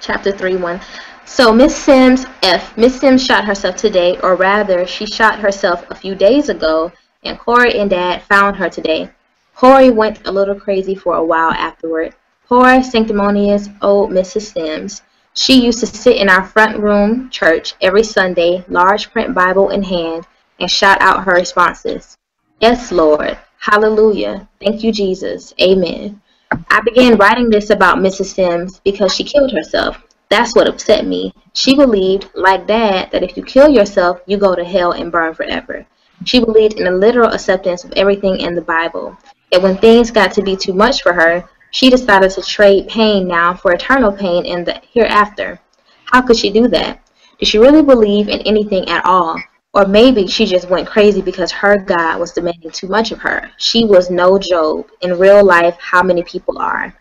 Chapter 3:1. So Miss Sims shot herself today, or rather, she shot herself a few days ago, and Corey and Dad found her today. Corey went a little crazy for a while afterward. Poor, sanctimonious old Mrs. Sims. She used to sit in our front room church every Sunday, large print Bible in hand, and shout out her responses. Yes, Lord. Hallelujah. Thank you, Jesus. Amen. I began writing this about Mrs. Sims because she killed herself. That's what upset me. She believed, like Dad, that if you kill yourself, you go to hell and burn forever. She believed in a literal acceptance of everything in the Bible. And when things got to be too much for her, she decided to trade pain now for eternal pain in the hereafter. How could she do that? Did she really believe in anything at all? Or maybe she just went crazy because her God was demanding too much of her. She was no Job. In real life, how many people are?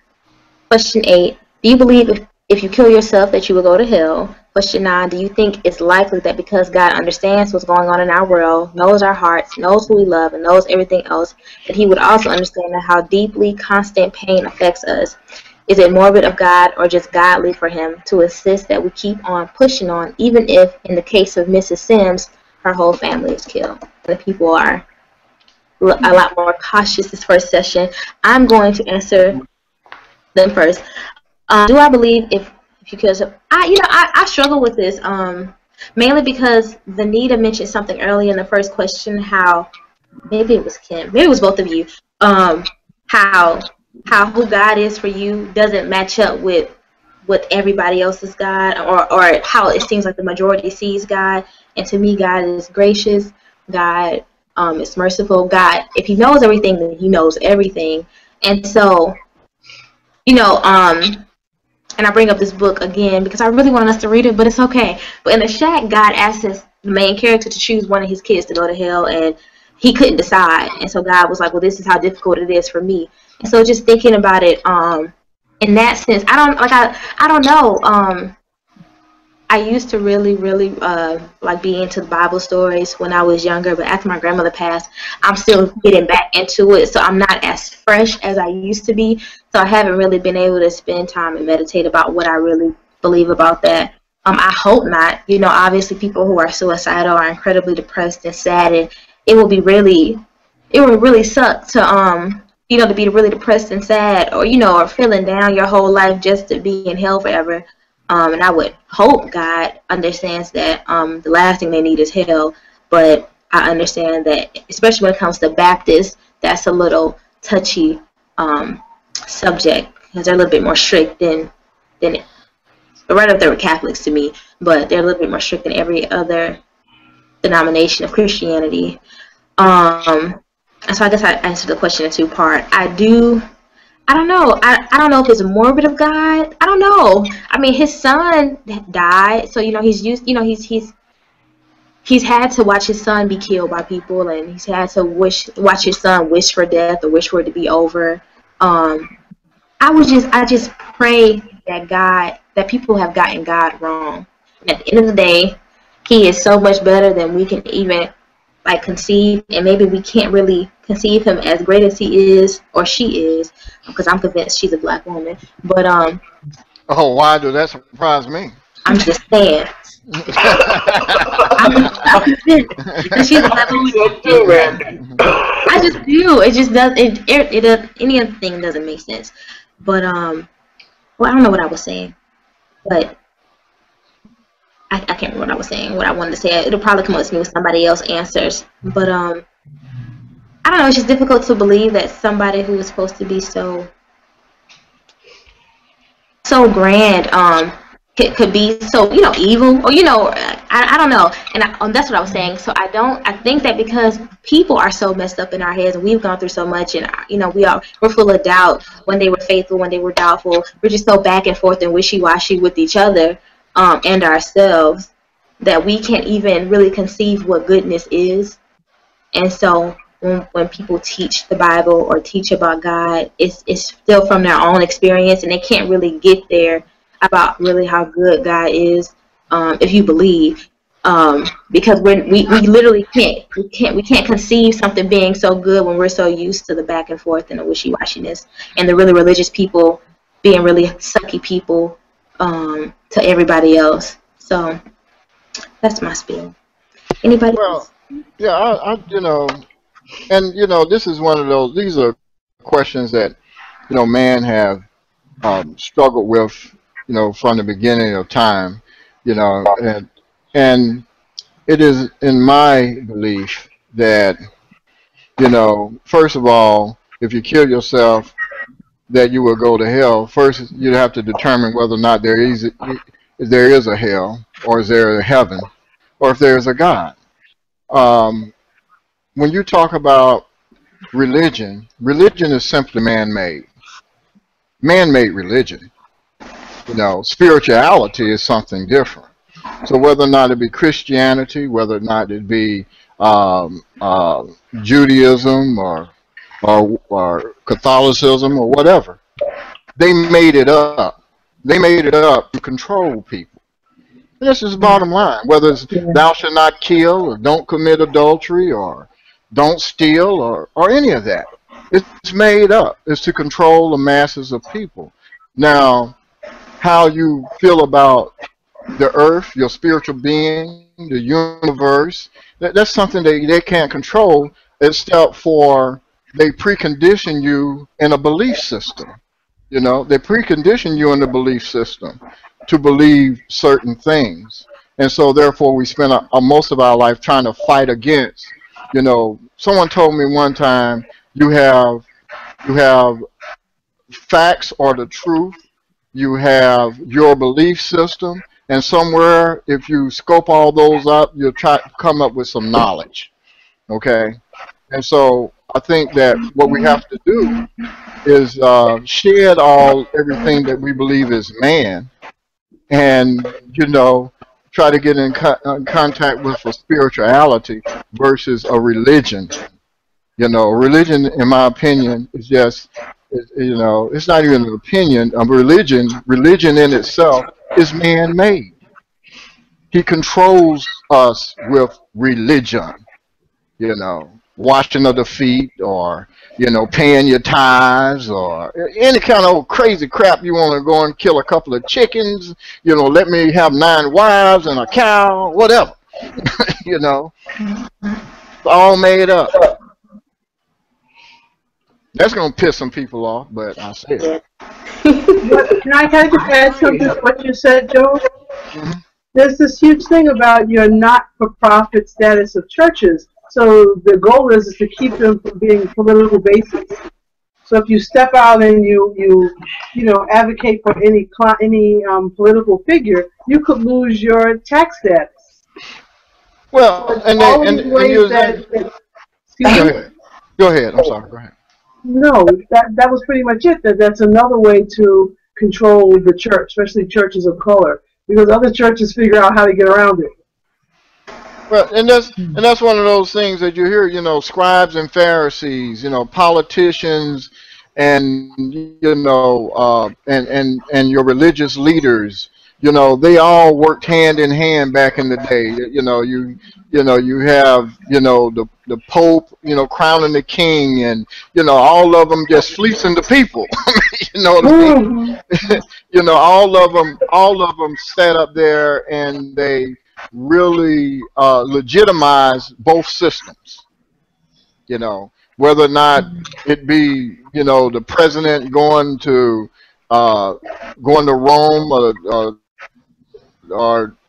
Question 8. Do you believe if you kill yourself that you will go to hell? Question 9. Do you think it's likely that because God understands what's going on in our world, knows our hearts, knows who we love, and knows everything else, that he would also understand how deeply constant pain affects us? Is it morbid of God or just godly for him to insist that we keep on pushing on, even if, in the case of Mrs. Sims, her whole family is killed? The people are a lot more cautious this first session. I'm going to answer them first. Do I believe if you kill yourself? I struggle with this mainly because Venita mentioned something earlier in the first question, how maybe it was Kim, maybe it was both of you, how who God is for you doesn't match up with everybody else's God, or how it seems like the majority sees God. And to me, God is gracious. God is merciful. God, if he knows everything, then he knows everything. And so, and I bring up this book again because I really wanted us to read it, but it's okay. But in the shack, God asked the main character to choose one of his kids to go to hell, and he couldn't decide. And so God was like, well, this is how difficult it is for me. And so just thinking about it, in that sense, I don't know. I used to really like be into Bible stories when I was younger, but after my grandmother passed, I'm still getting back into it, so I'm not as fresh as I used to be. So I haven't really been able to spend time and meditate about what I really believe about that. I hope not. Obviously people who are suicidal are incredibly depressed and sad, and it would really suck to to be really depressed and sad, or feeling down your whole life just to be in hell forever. And I would hope God understands that the last thing they need is hell. But I understand that, especially when it comes to Baptists, that's a little touchy subject because they're a little bit more strict than right up there with Catholics to me, but they're a little bit more strict than every other denomination of Christianity. And so I guess I answered the question in two parts. I don't know. I don't know if it's morbid of God. I don't know. I mean, his son died, so he's used. He's had to watch his son be killed by people, and he's had to watch his son wish for death or wish for it to be over. I just pray that people have gotten God wrong. And at the end of the day, he is so much better than we can even conceive, and maybe we can't really conceive him as great as he is or she is, because I'm convinced she's a black woman. But oh, why does that surprise me? I'm just saying. I'm convinced that she's a black woman. I just do. It just does. Anything doesn't make sense. But well, I don't know what I was saying, but I can't remember what I was saying. What I wanted to say. It'll probably come up to me with somebody else answers. But I don't know. It's just difficult to believe that somebody who is supposed to be so grand could be so evil, or I don't know. And that's what I was saying. So I think that because people are so messed up in our heads, and we've gone through so much, and we're full of doubt. When they were faithful, when they were doubtful, we're just so back and forth and wishy-washy with each other and ourselves, that we can't even really conceive what goodness is. And so when people teach the Bible or teach about God, it's still from their own experience, and they can't really get there about really how good God is, if you believe, because we literally can't conceive something being so good when we're so used to the back and forth and the wishy-washiness, and the really religious people being really sucky people to everybody else. So that's my spin. Anybody Well, else? yeah, this is one of those. These are questions that man have struggled with, from the beginning of time, and it is in my belief that first of all, if you kill yourself, that you will go to hell. First, you'd have to determine whether or not there is a hell, or is there a heaven, or if there is a God. Um, when you talk about religion is simply man-made. Man-made religion. Spirituality is something different. So whether or not it be Christianity, whether or not it be um, uh, Judaism or Catholicism or whatever, they made it up. They made it up to control people. And this is the bottom line. Whether it's thou shalt not kill, or don't commit adultery, or don't steal, or any of that. It's made up. It's to control the masses of people. Now, how you feel about the earth, your spiritual being, the universe, that's something they can't control, except for they precondition you in a belief system. They precondition you in the belief system to believe certain things. And so therefore we spend most of our life trying to fight against. Someone told me one time, you have facts or the truth, you have your belief system, and somewhere, if you scope all those up, you'll try to come up with some knowledge. Okay? And so I think that what we have to do is shed everything that we believe is man, and try to get in contact with a spirituality versus a religion. Religion, in my opinion, is just, it's not even an opinion. Religion in itself is man-made. He controls us with religion, washing of the feet, or, paying your tithes, or any kind of crazy crap. You want to go and kill a couple of chickens, let me have 9 wives and a cow, whatever. It's all made up. That's going to piss some people off, but I said it. Can I just add something to what you said, Joe? Mm-hmm. There's this huge thing about your not-for-profit status of churches. So the goal is to keep them from being political bases. So if you step out and you advocate for any political figure, you could lose your tax status. Well, Go ahead. I'm sorry. Go ahead. No, that was pretty much it. That's another way to control the church, especially churches of color, because other churches figure out how to get around it. Well, and that's one of those things that you hear, scribes and Pharisees, politicians, and and your religious leaders, they all worked hand in hand back in the day. You have the Pope, crowning the king, and all of them just fleecing the people. You know what I mean? all of them sat up there and they really legitimize both systems. Whether or not it be the president going to Rome,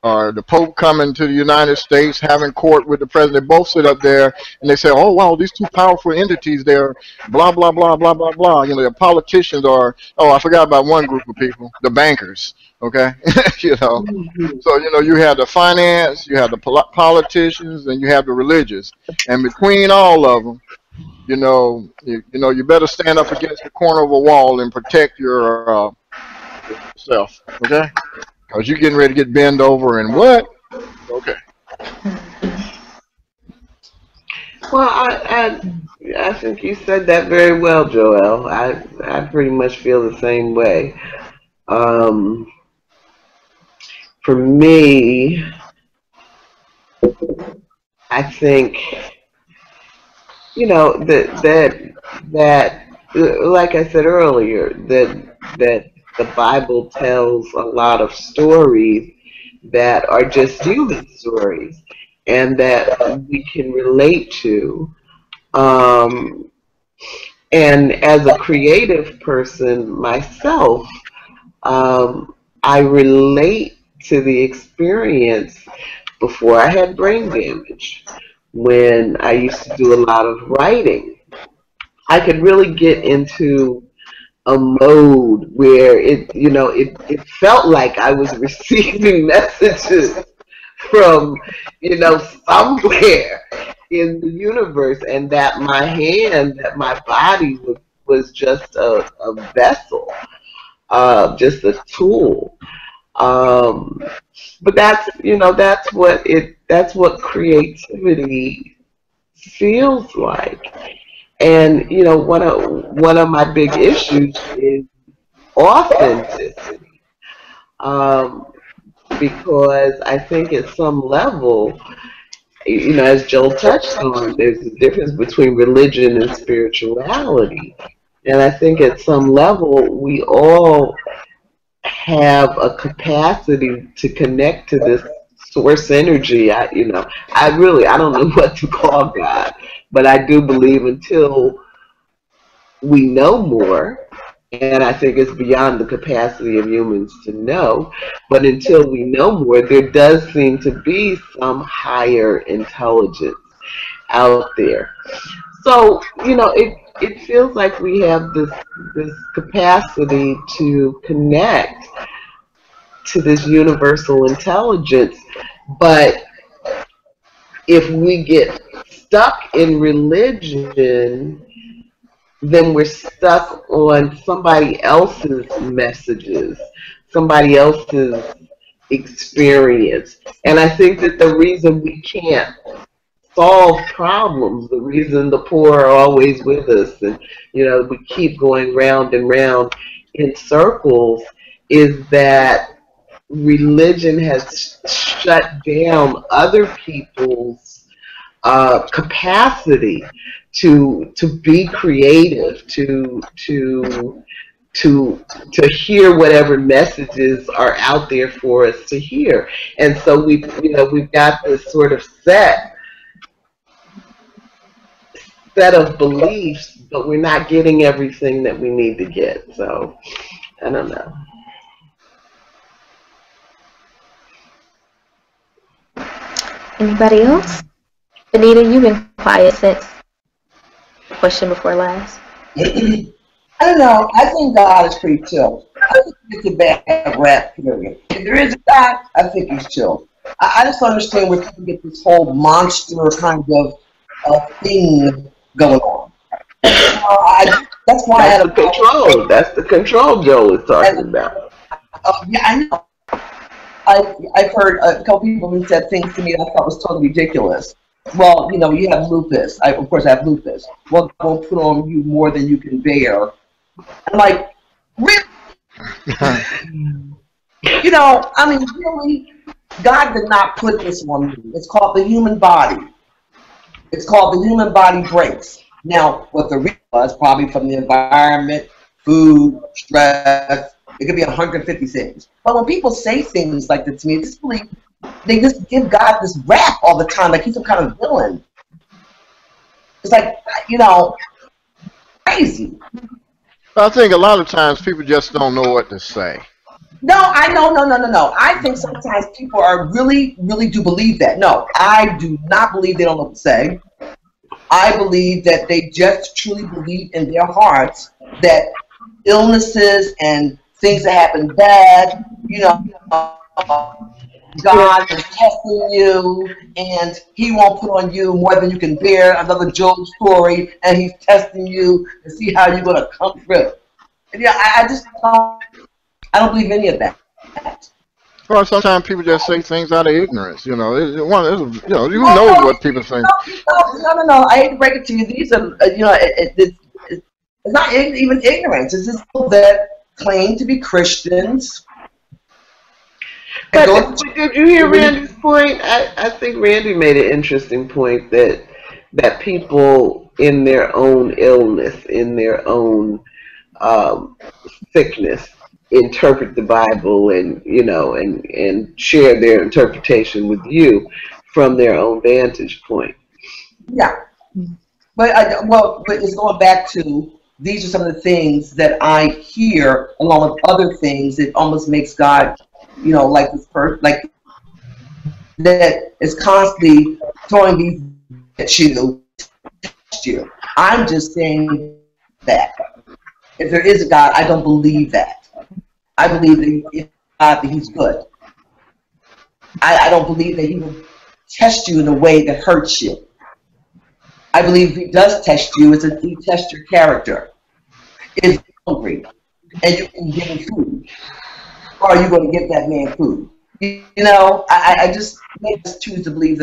or the Pope coming to the United States, having court with the president. They both sit up there and they say, "Oh wow, these two powerful entities there, blah blah blah blah blah blah." The politicians are. Oh, I forgot about one group of people, the bankers. Okay, So you have the finance, you have the politicians, and you have the religious, and between all of them, you better stand up against the corner of a wall and protect yourself. Okay. Because you're getting ready to get bent over and what? Okay. Well, I think you said that very well, Joel. I pretty much feel the same way. For me, I think that like I said earlier, that the Bible tells a lot of stories that are just human stories and that we can relate to. Um, and as a creative person myself, I relate to the experience before I had brain damage when I used to do a lot of writing. I could really get into a mode where it felt like I was receiving messages from, somewhere in the universe, and that that my body was just a vessel, just a tool. Um, but that's what creativity feels like. And one of my big issues is authenticity, um, because I think at some level, as Joel touched on, there's a difference between religion and spirituality. And I think at some level, we all have a capacity to connect to this source energy. I don't know what to call God, but I do believe until we know more, and I think it's beyond the capacity of humans to know, but until we know more, there does seem to be some higher intelligence out there. So, it feels like we have this capacity to connect to this universal intelligence, but if we get stuck in religion, then we're stuck on somebody else's messages, somebody else's experience. And I think that the reason we can't solve problems, the reason the poor are always with us, and we keep going round and round in circles, is that religion has shut down other people's capacity to be creative, to hear whatever messages are out there for us to hear. And so we've got this sort of set of beliefs, but we're not getting everything that we need to get. So I don't know. Anybody else? Venita, you've been quiet since question before last. I don't know. I think God is pretty chill. I think it's a bad rap, period. If there is a God, I think he's chill. I just don't understand where people get this whole monster kind of thing going on. That's why that's the control. That's the control Joel is talking about. Yeah, I know. I've heard a couple people who said things to me that I thought was totally ridiculous. Well, you have lupus. Of course, I have lupus. Well, God will put on you more than you can bear. I'm like, really? Really? God did not put this on me. It's called the human body. It's called the human body breaks. Now, what the reason was probably from the environment, food, stress. It could be 150 things. But when people say things like that to me, they just give God this rap all the time, like he's some kind of villain. It's like, crazy. I think a lot of times people just don't know what to say. No. I think sometimes people are really do believe that. No, I do not believe they don't know what to say. I believe that they just truly believe in their hearts that illnesses and things that happen bad, God is testing you, and he won't put on you more than you can bear. Another Job story, and he's testing you to see how you're going to come through. And I just don't. I don't believe any of that. Well, sometimes people just say things out of ignorance. You know what people think. No. I hate to break it to you. These are, it's not even ignorance. It's just people that claim to be Christians. But did you hear Randie's point? I think Randie made an interesting point that people in their own illness, in their own sickness, interpret the Bible and, you know, and share their interpretation with you from their own vantage point. Yeah. But but it's going back to, these are some of the things that I hear along with other things. It almost makes God, you know, like this person, like that is constantly throwing these at you, test you. I'm just saying that if there is a God, I don't believe that. I believe that if God, that He's good. I don't believe that He will test you in a way that hurts you. I believe if He does test you, He tests your character. Is He hungry, and you can give him food, or are you going to give that man food? You know, I just choose to believe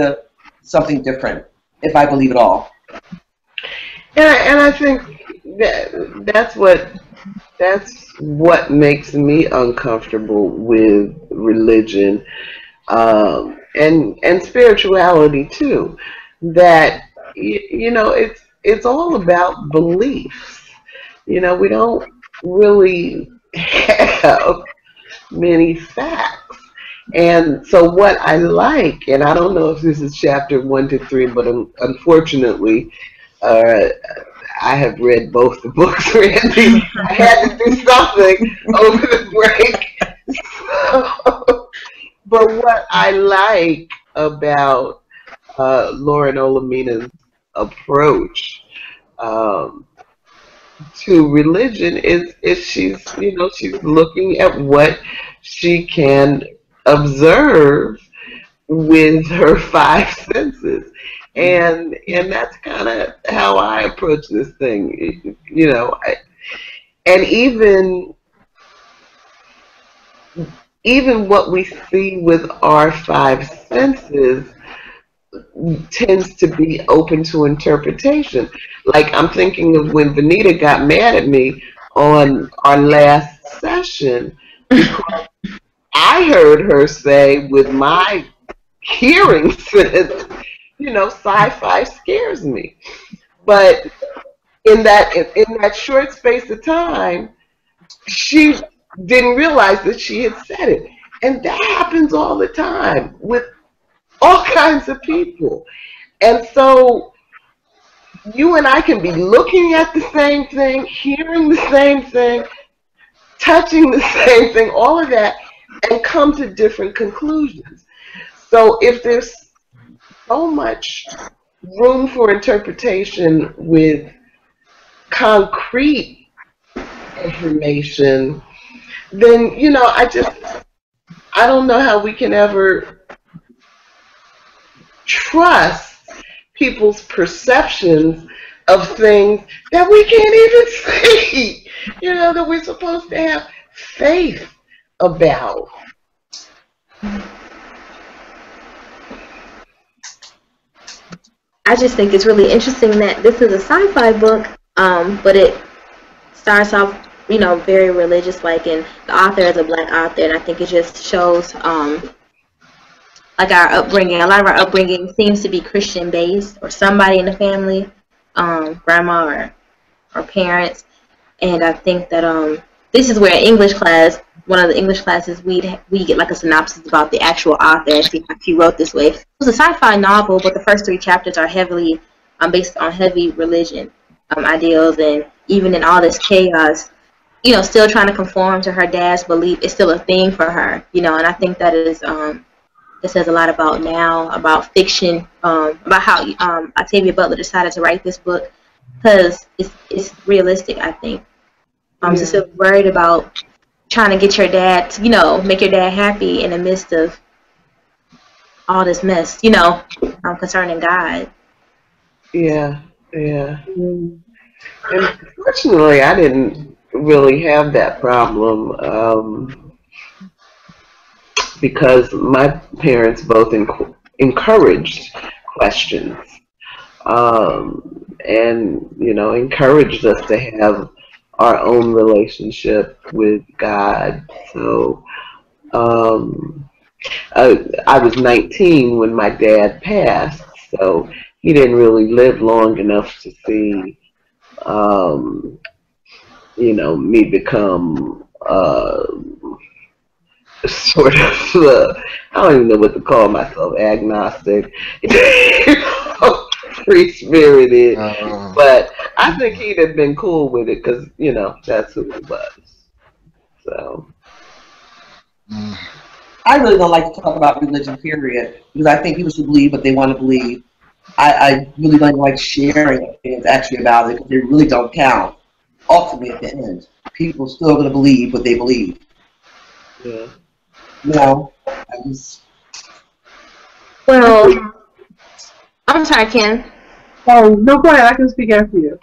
something different, if I believe at all. And I think that's what makes me uncomfortable with religion, and spirituality too. That you know, it's all about beliefs. You know, we don't really have many facts. And so what I like, and I don't know if this is chapter 1 to 3, but unfortunately, I have read both the books, Randie. I had to do something over the break. But what I like about Lauren Olamina's approach to religion is she's, you know, she's looking at what she can observe with her five senses, and that's kind of how I approach this thing, you know. And even what we see with our five senses tends to be open to interpretation. Like, I'm thinking of when Venita got mad at me on our last session because I heard her say, with my hearing sense, you know, sci-fi scares me. But in that short space of time, she didn't realize that she had said it. And that happens all the time with all kinds of people. And so you and I can be looking at the same thing, hearing the same thing, touching the same thing, all of that, and come to different conclusions. So if there's so much room for interpretation with concrete information, then, you know, I don't know how we can ever trust people's perceptions of things that we can't even see, you know, that we're supposed to have faith about. I just think it's really interesting that this is a sci-fi book, but it starts off, you know, very religious-like, and the author is a black author, and I think it just shows, like, our upbringing. A lot of our upbringing seems to be Christian-based, or somebody in the family, grandma or parents, and I think that this is where English class, one of the English classes, we get like a synopsis about the actual author and see how she wrote this way. It was a sci-fi novel, but the first 3 chapters are heavily based on heavy religion ideals, and even in all this chaos, you know, still trying to conform to her dad's belief is still a thing for her, you know. And I think that is it says a lot about now, about fiction, about how Octavia Butler decided to write this book, because it's realistic, I think. So still worried about trying to get your dad to, you know, make your dad happy in the midst of all this mess, you know, concerning God. Yeah. And fortunately, I didn't really have that problem because my parents both encouraged questions, and, you know, encouraged us to have our own relationship with God. So I was 19 when my dad passed, so he didn't really live long enough to see, you know, me become uh, sort of, I don't even know what to call myself, agnostic, free-spirited, but I think he'd have been cool with it because, you know, that's who he was. So. I really don't like to talk about religion, period, because I think people should believe what they want to believe. I really don't like sharing opinions actually about it because they really don't count. Ultimately, at the end, people are still going to believe what they believe. Yeah. You know, Well, I'm sorry, Ken. Oh, no, go ahead. I can speak after you.